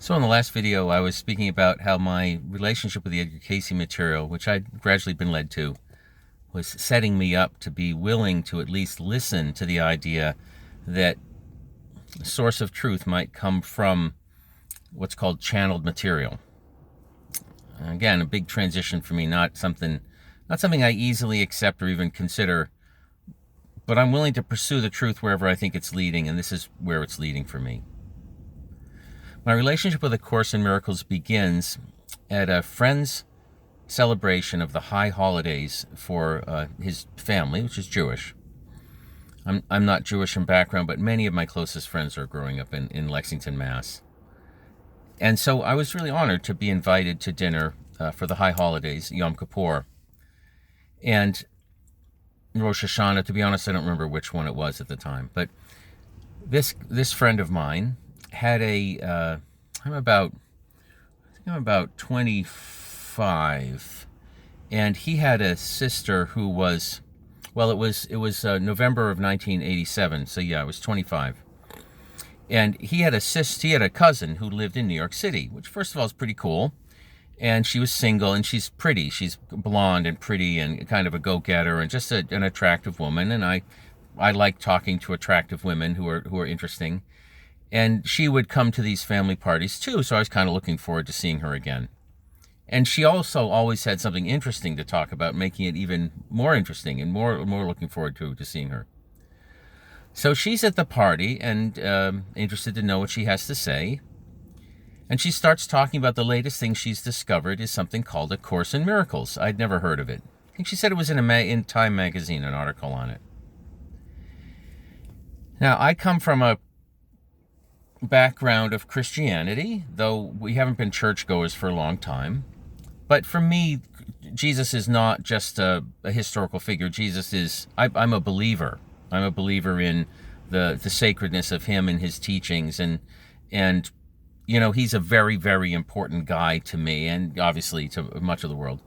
So in the last video, I was speaking about how my relationship with the Edgar Cayce material, which I'd gradually been led to, was setting me up to be willing to at least listen to the idea that the source of truth might come from what's called channeled material. Again, a big transition for me, not something I easily accept or even consider, but I'm willing to pursue the truth wherever I think it's leading, and this is where it's leading for me. My relationship with A Course in Miracles begins at a friend's celebration of the high holidays for his family, which is Jewish. I'm not Jewish in background, but many of my closest friends are growing up in Lexington, Mass. And so I was really honored to be invited to dinner for the high holidays, Yom Kippur, and Rosh Hashanah. To be honest, I don't remember which one it was at the time, but this friend of mine had I'm about 25, and he had a sister who was, well, it was November of 1987, so yeah, I was 25. And he had a cousin who lived in New York City, which first of all is pretty cool. And she was single, and she's pretty. She's blonde and pretty and kind of a go-getter and just an attractive woman. And I like talking to attractive women who are interesting. And she would come to these family parties too, so I was kind of looking forward to seeing her again. And she also always had something interesting to talk about, making it even more interesting and more looking forward to seeing her. So she's at the party and interested to know what she has to say. And she starts talking about the latest thing she's discovered is something called A Course in Miracles. I'd never heard of it. I think she said it was in Time magazine, an article on it. Now, I come from a background of Christianity, though we haven't been churchgoers for a long time. But for me, Jesus is not just a historical figure. Jesus is, I'm a believer. I'm a believer in the sacredness of him and his teachings. And you know, he's a very, very important guy to me and obviously to much of the world.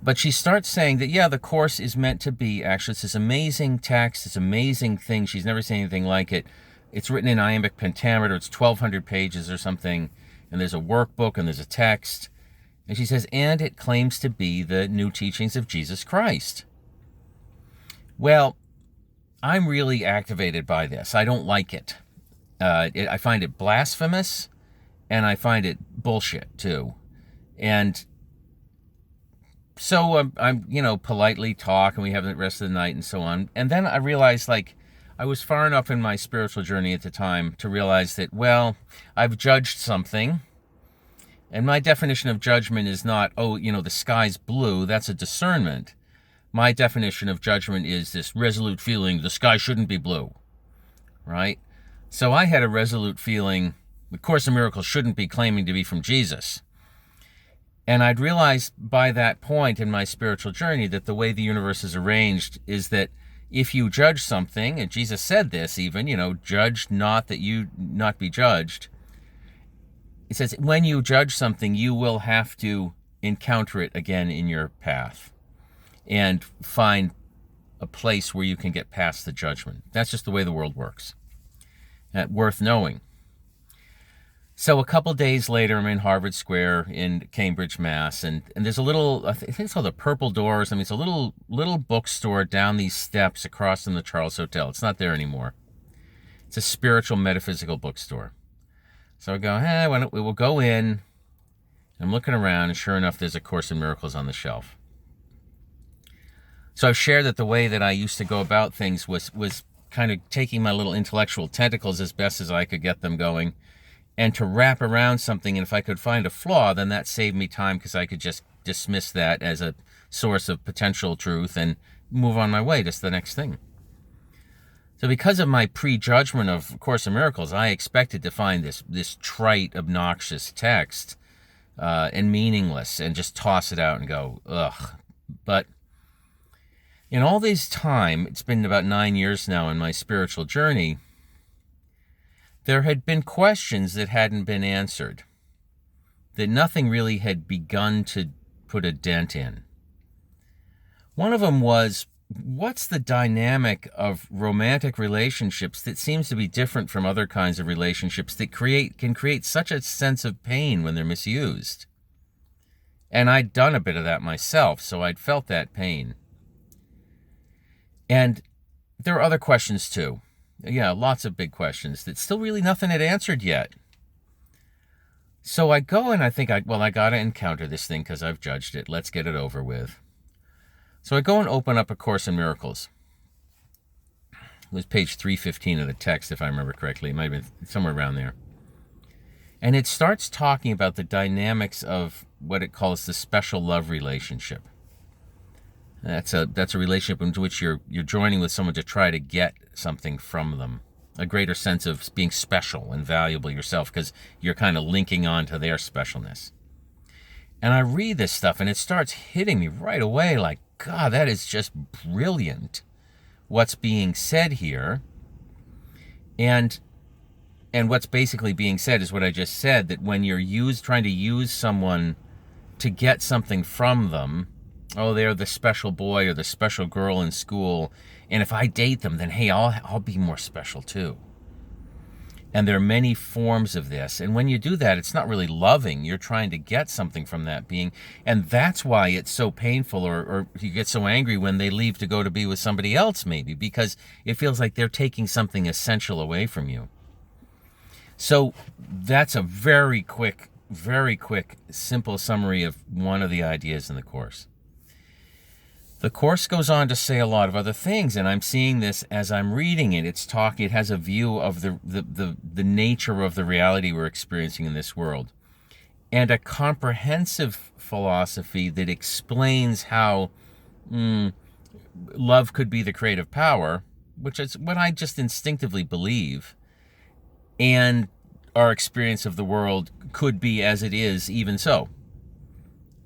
But she starts saying that, yeah, the Course is meant to be, actually, it's this amazing text, this amazing thing. She's never seen anything like it. It's written in iambic pentameter. It's 1,200 pages or something. And there's a workbook and there's a text. And she says, and it claims to be the new teachings of Jesus Christ. Well, I'm really activated by this. I don't like it. I find it blasphemous, and I find it bullshit, too. And so I'm politely talk, and we have the rest of the night and so on. And then I realized, I was far enough in my spiritual journey at the time to realize that, well, I've judged something. And my definition of judgment is not, the sky's blue. That's a discernment. My definition of judgment is this resolute feeling, the sky shouldn't be blue, right? So I had a resolute feeling, the Course in Miracles shouldn't be claiming to be from Jesus. And I'd realized by that point in my spiritual journey that the way the universe is arranged is that if you judge something, and Jesus said this even, judge not that you not be judged. It says, when you judge something, you will have to encounter it again in your path and find a place where you can get past the judgment. That's just the way the world works. Worth knowing. So a couple days later, I'm in Harvard Square in Cambridge, Mass. And there's a little, I think it's called the Purple Doors. It's a little bookstore down these steps across from the Charles Hotel. It's not there anymore. It's a spiritual metaphysical bookstore. So I go, why don't we'll go in. I'm looking around, and sure enough, there's A Course in Miracles on the shelf. So I've shared that the way that I used to go about things was kind of taking my little intellectual tentacles as best as I could get them going, and to wrap around something, and if I could find a flaw, then that saved me time because I could just dismiss that as a source of potential truth and move on my way to the next thing. So because of my prejudgment of Course in Miracles, I expected to find this trite, obnoxious text and meaningless and just toss it out and go, ugh. But in all this time, it's been about 9 years now in my spiritual journey, there had been questions that hadn't been answered, that nothing really had begun to put a dent in. One of them was, what's the dynamic of romantic relationships that seems to be different from other kinds of relationships that can create such a sense of pain when they're misused? And I'd done a bit of that myself, so I'd felt that pain. And there are other questions too. Yeah, lots of big questions that still really nothing had answered yet. So I go and I think, I got to encounter this thing because I've judged it. Let's get it over with. So I go and open up A Course in Miracles. It was page 315 of the text, if I remember correctly. It might have been somewhere around there. And it starts talking about the dynamics of what it calls the special love relationship. That's a relationship in which you're joining with someone to try to get something from them. A greater sense of being special and valuable yourself because you're kind of linking on to their specialness. And I read this stuff and it starts hitting me right away like, God, that is just brilliant what's being said here. And what's basically being said is what I just said, that when you're trying to use someone to get something from them, oh, they're the special boy or the special girl in school, and if I date them, then hey, I'll be more special too. And there are many forms of this. And when you do that, it's not really loving. You're trying to get something from that being. And that's why it's so painful, or you get so angry when they leave to go to be with somebody else, maybe, because it feels like they're taking something essential away from you. So that's a very quick, simple summary of one of the ideas in the Course. The Course goes on to say a lot of other things, and I'm seeing this as I'm reading it. It has a view of the nature of the reality we're experiencing in this world, and a comprehensive philosophy that explains how love could be the creative power, which is what I just instinctively believe, and our experience of the world could be as it is, even so.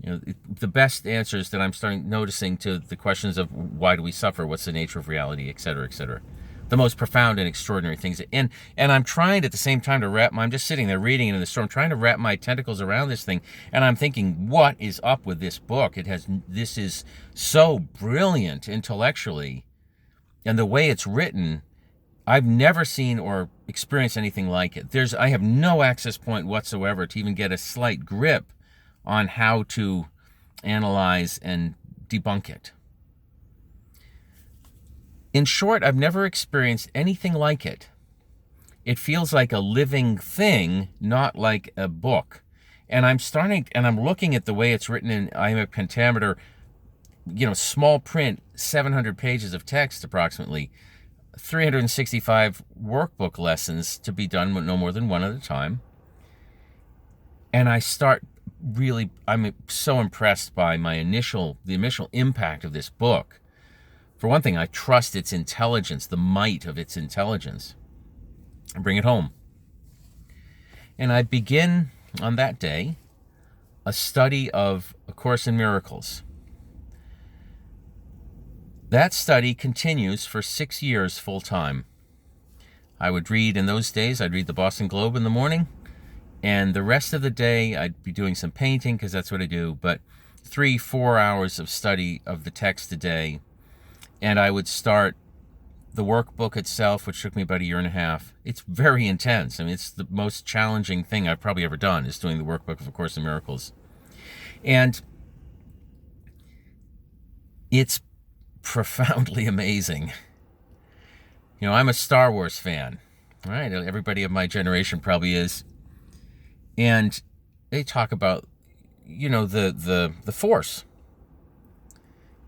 You know, the best answers that I'm noticing to the questions of why do we suffer, what's the nature of reality, et cetera, the most profound and extraordinary things. And I'm trying at the same time to I'm just sitting there reading it in the storm, trying to wrap my tentacles around this thing. And I'm thinking, what is up with this book? This is so brilliant intellectually. And the way it's written, I've never seen or experienced anything like it. I have no access point whatsoever to even get a slight grip on how to analyze and debunk it. In short, I've never experienced anything like it. It feels like a living thing, not like a book. And I'm looking at the way it's written in iambic pentameter, small print, 700 pages of text approximately, 365 workbook lessons to be done, no more than one at a time. And I'm so impressed by the initial impact of this book. For one thing, I trust its intelligence, the might of its intelligence, and bring it home. And I begin on that day a study of A Course in Miracles. That study continues for 6 years full time. In those days, I'd read the Boston Globe in the morning, and the rest of the day, I'd be doing some painting because that's what I do, but 3-4 hours of study of the text a day. And I would start the workbook itself, which took me about 1.5 years. It's very intense. I mean, it's the most challenging thing I've probably ever done, is doing the workbook of A Course in Miracles. And it's profoundly amazing. I'm a Star Wars fan, right? Everybody of my generation probably is. And they talk about, the Force.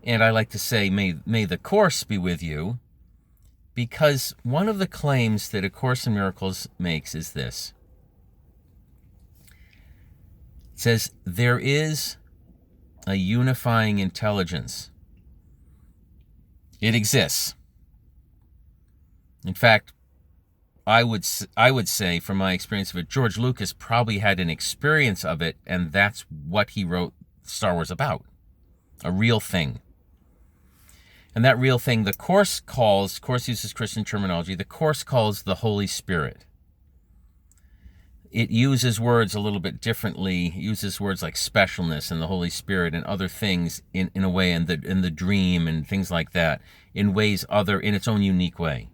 And I like to say, may the Course be with you, because one of the claims that A Course in Miracles makes is this. It says, there is a unifying intelligence. It exists. In fact, I would say, from my experience of it, George Lucas probably had an experience of it, and that's what he wrote Star Wars about. A real thing. And that real thing, the Course uses Christian terminology, the Course calls the Holy Spirit. it uses words a little bit differently. It uses words like specialness and the Holy Spirit and other things in a way, and the dream and things like that, in ways in its own unique way.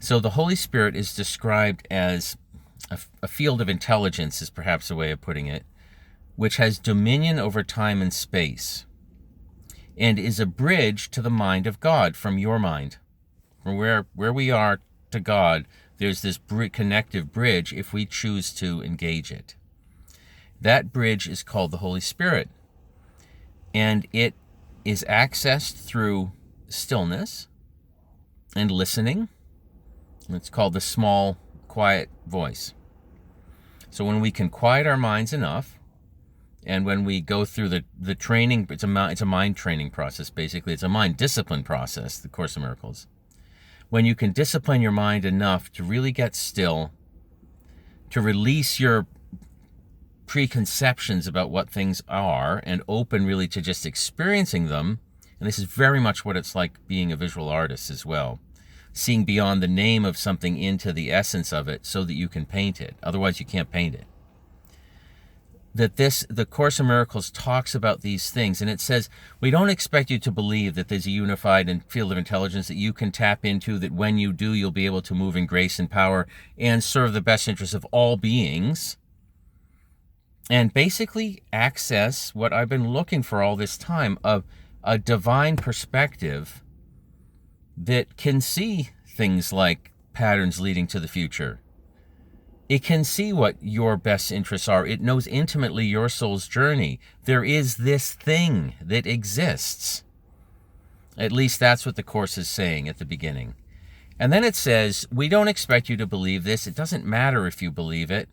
So the Holy Spirit is described as a field of intelligence, is perhaps a way of putting it, which has dominion over time and space, and is a bridge to the mind of God from your mind. From where we are to God, there's this connective bridge if we choose to engage it. That bridge is called the Holy Spirit, and it is accessed through stillness and listening. It's called the small, quiet voice. So when we can quiet our minds enough, and when we go through the training, it's a mind training process, basically. It's a mind discipline process, the Course in Miracles. When you can discipline your mind enough to really get still, to release your preconceptions about what things are, and open really to just experiencing them, and this is very much what it's like being a visual artist as well. Seeing beyond the name of something into the essence of it so that you can paint it. Otherwise, you can't paint it. The Course in Miracles talks about these things, and it says, we don't expect you to believe that there's a unified field of intelligence that you can tap into, that when you do, you'll be able to move in grace and power and serve the best interests of all beings, and basically access what I've been looking for all this time, of a divine perspective that can see things like patterns leading to the future. It can see what your best interests are. It knows intimately your soul's journey. There is this thing that exists. At least that's what the Course is saying at the beginning. And then it says, we don't expect you to believe this. It doesn't matter if you believe it.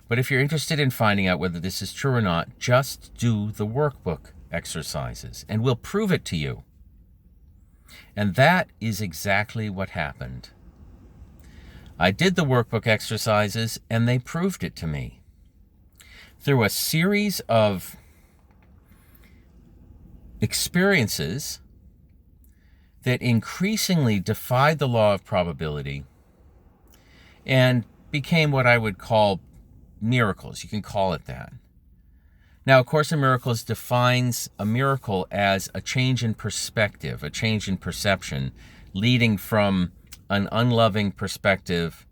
But if you're interested in finding out whether this is true or not, just do the workbook exercises, and we'll prove it to you. And that is exactly what happened. I did the workbook exercises, and they proved it to me. Through a series of experiences that increasingly defied the law of probability and became what I would call miracles. You can call it that. Now, A Course in Miracles defines a miracle as a change in perspective, a change in perception, leading from an unloving perspective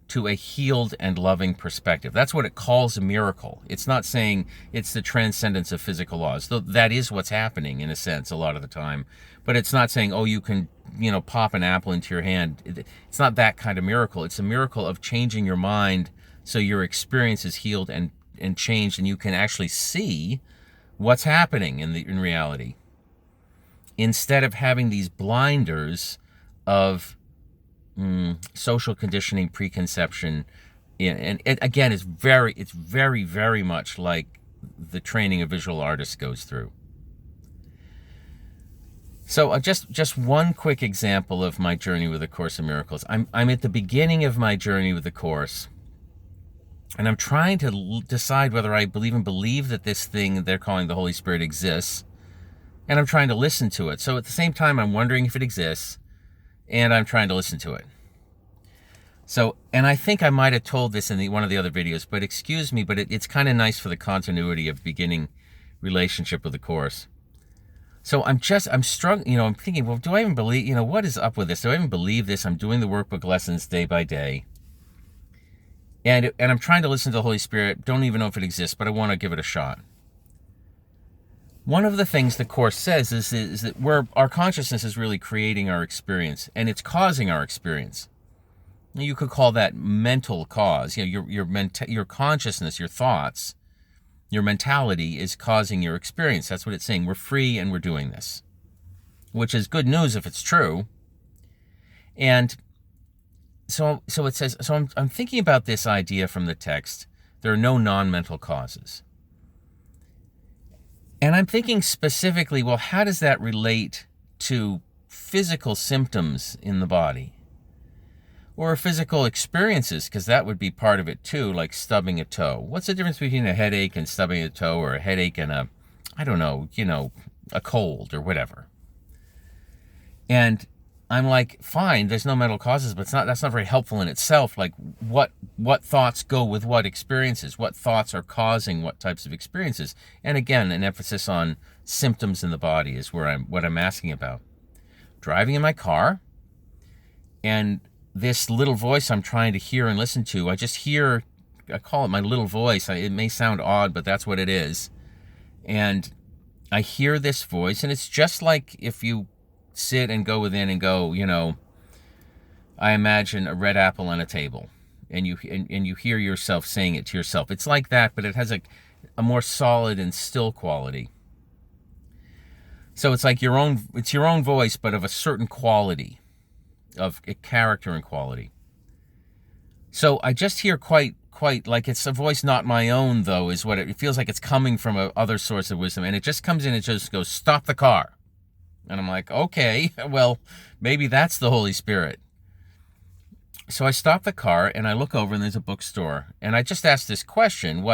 to a healed and loving perspective. That's what it calls a miracle. It's not saying it's the transcendence of physical laws, though that is what's happening in a sense a lot of the time. But it's not saying, oh, you can, pop an apple into your hand. It's not that kind of miracle. It's a miracle of changing your mind so your experience is healed and changed, and you can actually see what's happening in reality, instead of having these blinders of social conditioning, preconception, and again, it's very, very much like the training a visual artist goes through. So just one quick example of my journey with A Course in Miracles. I'm at the beginning of my journey with the Course, and I'm trying to decide whether I even believe that this thing they're calling the Holy Spirit exists, and I'm trying to listen to it. So at the same time, I'm wondering if it exists, and I'm trying to listen to it. So, and I think I might have told this in one of the other videos, but excuse me, but it's kind of nice for the continuity of beginning relationship with the Course. So I'm struggling, I'm thinking, well, do I even believe, what is up with this? Do I even believe this? I'm doing the workbook lessons day by day. And I'm trying to listen to the Holy Spirit. Don't even know if it exists, but I want to give it a shot. One of the things the Course says is that our consciousness is really creating our experience, and it's causing our experience. You could call that mental cause. Your consciousness, your thoughts, your mentality is causing your experience. That's what it's saying. We're free and we're doing this, which is good news if it's true. And so it says. So I'm thinking about this idea from the text. There are no non-mental causes. And I'm thinking specifically, well, how does that relate to physical symptoms in the body? Or physical experiences, because that would be part of it too, like stubbing a toe. What's the difference between a headache and stubbing a toe, or a headache and a cold or whatever? And I'm like, fine, there's no mental causes, but that's not very helpful in itself. Like, what thoughts go with what experiences? What thoughts are causing what types of experiences? And again, an emphasis on symptoms in the body is what I'm asking about. Driving in my car, and this little voice I'm trying to hear and listen to, I call it my little voice. It may sound odd, but that's what it is. And I hear this voice, and it's just like if you sit and go within and go, I imagine a red apple on a table, and you hear yourself saying it to yourself. It's like that, but it has a more solid and still quality. So it's like your own voice, but of a certain quality, of a character and quality. So I just hear quite like it's a voice not my own, though, is what it feels like. It's coming from a other source of wisdom, and it just comes in and just goes, stop the car. And I'm like, okay, well, maybe that's the Holy Spirit. So I stop the car and I look over and there's a bookstore. And I just ask this question,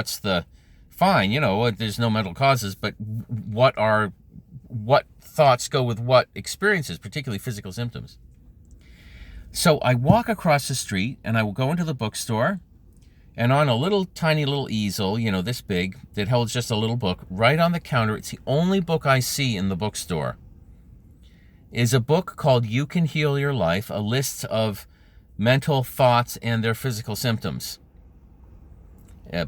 fine, there's no mental causes, but what thoughts go with what experiences, particularly physical symptoms? So I walk across the street and I will go into the bookstore, and on a tiny little easel, this big, that holds just a little book, right on the counter, it's the only book I see in the bookstore, is a book called You Can Heal Your Life, a list of mental thoughts and their physical symptoms,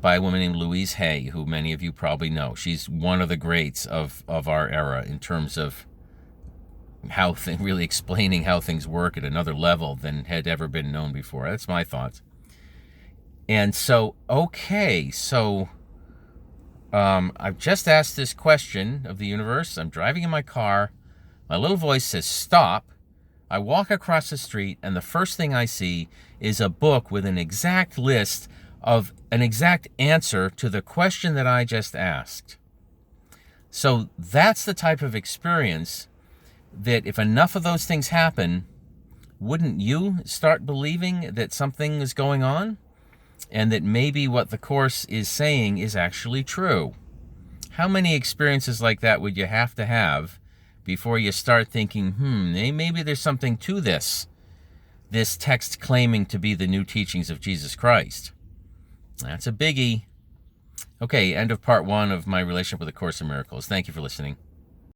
by a woman named Louise Hay, who many of you probably know. She's one of the greats of our era in terms of really explaining how things work at another level than had ever been known before. That's my thoughts. And so, I've just asked this question of the universe. I'm driving in my car. My little voice says, stop. I walk across the street, and the first thing I see is a book with an exact list of an exact answer to the question that I just asked. So that's the type of experience that if enough of those things happen, wouldn't you start believing that something is going on? And that maybe what the Course is saying is actually true? How many experiences like that would you have to have before you start thinking, maybe there's something to this text claiming to be the new teachings of Jesus Christ? That's a biggie. Okay, end of part 1 of my relationship with the Course in Miracles. Thank you for listening.